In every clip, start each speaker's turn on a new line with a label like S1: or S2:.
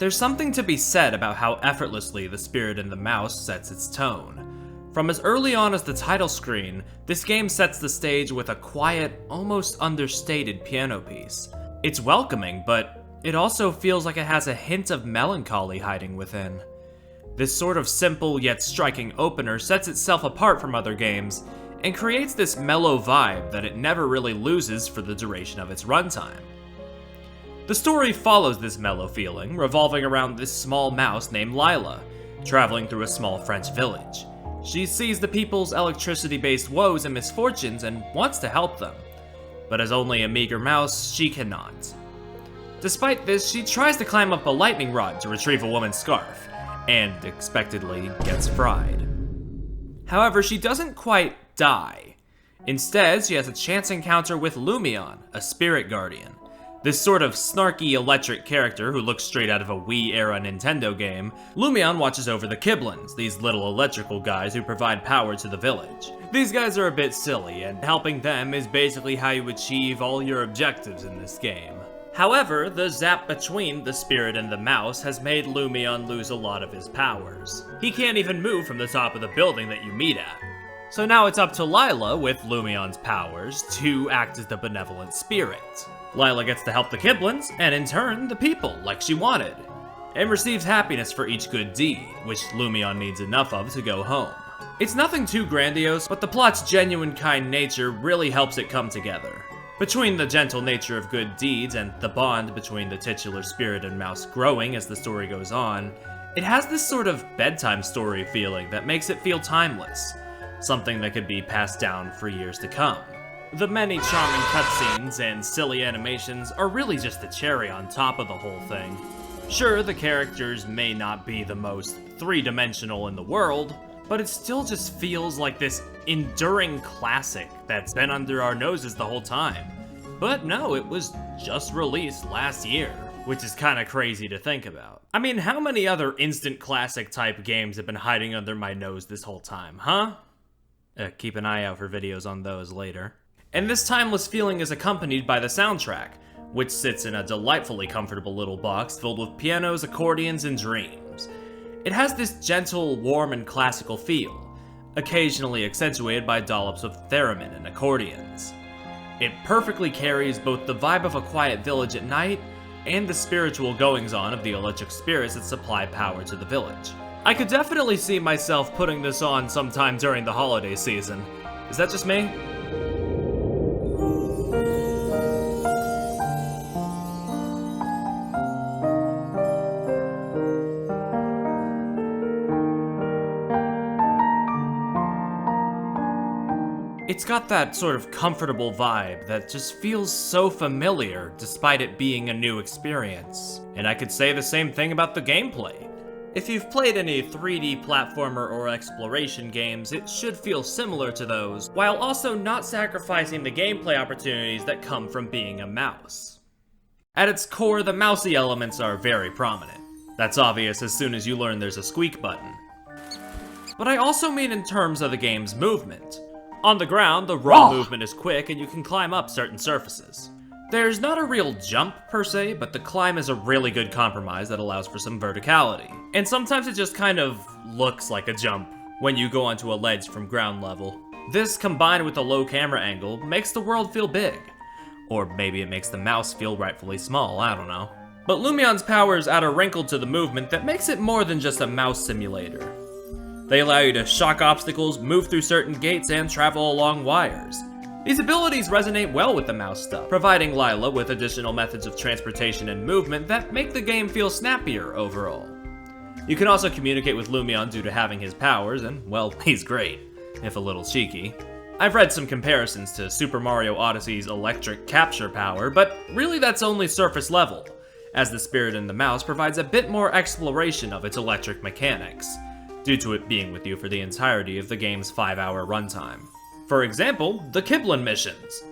S1: There's something to be said about how effortlessly The Spirit and the Mouse sets its tone. From as early on as the title screen, this game sets the stage with a quiet, almost understated piano piece. It's welcoming, but it also feels like it has a hint of melancholy hiding within. This sort of simple yet striking opener sets itself apart from other games, and creates this mellow vibe that it never really loses for the duration of its runtime. The story follows this mellow feeling, revolving around this small mouse named Lila, traveling through a small French village. She sees the people's electricity-based woes and misfortunes and wants to help them, but as only a meager mouse, she cannot. Despite this, she tries to climb up a lightning rod to retrieve a woman's scarf, and expectedly gets fried. However, she doesn't quite die. Instead, she has a chance encounter with Lumion, a spirit guardian. This sort of snarky electric character who looks straight out of a Wii-era Nintendo game, Lumion watches over the Kiblins, these little electrical guys who provide power to the village. These guys are a bit silly, and helping them is basically how you achieve all your objectives in this game. However, the zap between the spirit and the mouse has made Lumion lose a lot of his powers. He can't even move from the top of the building that you meet at. So now it's up to Lila, with Lumion's powers, to act as the benevolent spirit. Lila gets to help the Kiblins, and in turn, the people, like she wanted, and receives happiness for each good deed, which Lumion needs enough of to go home. It's nothing too grandiose, but the plot's genuine kind nature really helps it come together. Between the gentle nature of good deeds and the bond between the titular spirit and mouse growing as the story goes on, it has this sort of bedtime story feeling that makes it feel timeless, something that could be passed down for years to come. The many charming cutscenes and silly animations are really just the cherry on top of the whole thing. Sure, the characters may not be the most three-dimensional in the world, but it still just feels like this enduring classic that's been under our noses the whole time. But no, it was just released last year, which is kinda crazy to think about. I mean, how many other instant classic type games have been hiding under my nose this whole time, huh? Keep an eye out for videos on those later. And this timeless feeling is accompanied by the soundtrack, which sits in a delightfully comfortable little box filled with pianos, accordions, and dreams. It has this gentle, warm, and classical feel, occasionally accentuated by dollops of theremin and accordions. It perfectly carries both the vibe of a quiet village at night and the spiritual goings-on of the electric spirits that supply power to the village. I could definitely see myself putting this on sometime during the holiday season. Is that just me? It's got that sort of comfortable vibe that just feels so familiar despite it being a new experience. And I could say the same thing about the gameplay. If you've played any 3D platformer or exploration games, it should feel similar to those, while also not sacrificing the gameplay opportunities that come from being a mouse. At its core, the mousy elements are very prominent. That's obvious as soon as you learn there's a squeak button. But I also mean in terms of the game's movement. On the ground, the raw movement is quick and you can climb up certain surfaces. There's not a real jump per se, but the climb is a really good compromise that allows for some verticality. And sometimes it just kind of looks like a jump when you go onto a ledge from ground level. This, combined with a low camera angle, makes the world feel big. Or maybe it makes the mouse feel rightfully small, I don't know. But Lumion's powers add a wrinkle to the movement that makes it more than just a mouse simulator. They allow you to shock obstacles, move through certain gates, and travel along wires. These abilities resonate well with the mouse stuff, providing Lila with additional methods of transportation and movement that make the game feel snappier overall. You can also communicate with Lumion due to having his powers, and well, he's great, if a little cheeky. I've read some comparisons to Super Mario Odyssey's electric capture power, but really that's only surface level, as the Spirit and the Mouse provides a bit more exploration of its electric mechanics, due to it being with you for the entirety of the game's 5-hour runtime. For example, the Kiblin missions.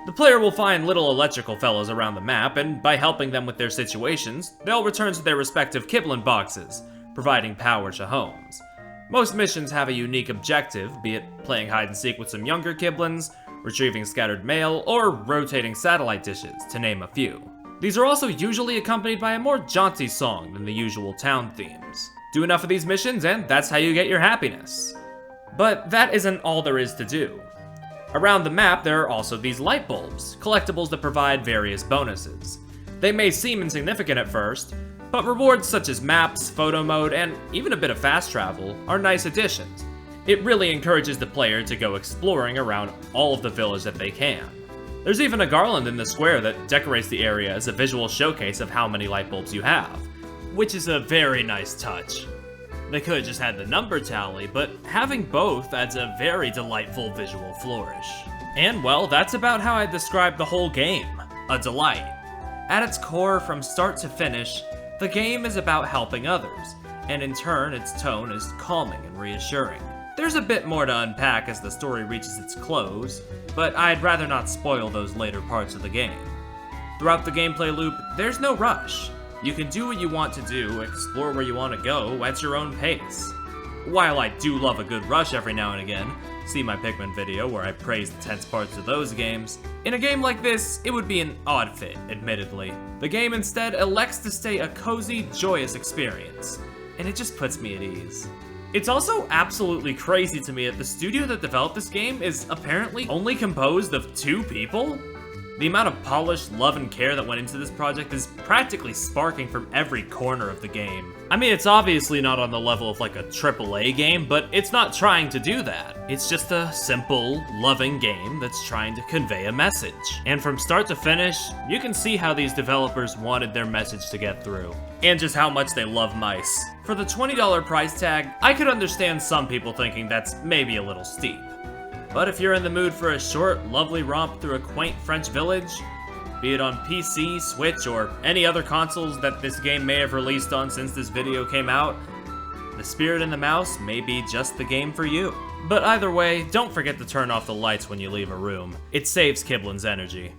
S1: The player will find little electrical fellows around the map, and by helping them with their situations, they'll return to their respective Kiblin boxes, providing power to homes. Most missions have a unique objective, be it playing hide-and-seek with some younger Kiblins, retrieving scattered mail, or rotating satellite dishes, to name a few. These are also usually accompanied by a more jaunty song than the usual town themes. Do enough of these missions and that's how you get your happiness. But that isn't all there is to do. Around the map, there are also these light bulbs, collectibles that provide various bonuses. They may seem insignificant at first, but rewards such as maps, photo mode, and even a bit of fast travel are nice additions. It really encourages the player to go exploring around all of the village that they can. There's even a garland in the square that decorates the area as a visual showcase of how many light bulbs you have, which is a very nice touch. They could have just had the number tally, but having both adds a very delightful visual flourish. And well, that's about how I describe the whole game, a delight. At its core, from start to finish, the game is about helping others, and in turn, its tone is calming and reassuring. There's a bit more to unpack as the story reaches its close, but I'd rather not spoil those later parts of the game. Throughout the gameplay loop, there's no rush. You can do what you want to do, explore where you want to go at your own pace. While I do love a good rush every now and again, see my Pikmin video where I praise the tense parts of those games, in a game like this, it would be an odd fit, admittedly. The game instead elects to stay a cozy, joyous experience, and it just puts me at ease. It's also absolutely crazy to me that the studio that developed this game is apparently only composed of 2 people? The amount of polish, love, and care that went into this project is practically sparking from every corner of the game. I mean, it's obviously not on the level of like a AAA game, but it's not trying to do that. It's just a simple, loving game that's trying to convey a message. And from start to finish, you can see how these developers wanted their message to get through, and just how much they love mice. For the $20 price tag, I could understand some people thinking that's maybe a little steep. But if you're in the mood for a short, lovely romp through a quaint French village, be it on PC, Switch, or any other consoles that this game may have released on since this video came out, The Spirit and the Mouse may be just the game for you. But either way, don't forget to turn off the lights when you leave a room. It saves Kiblin's energy.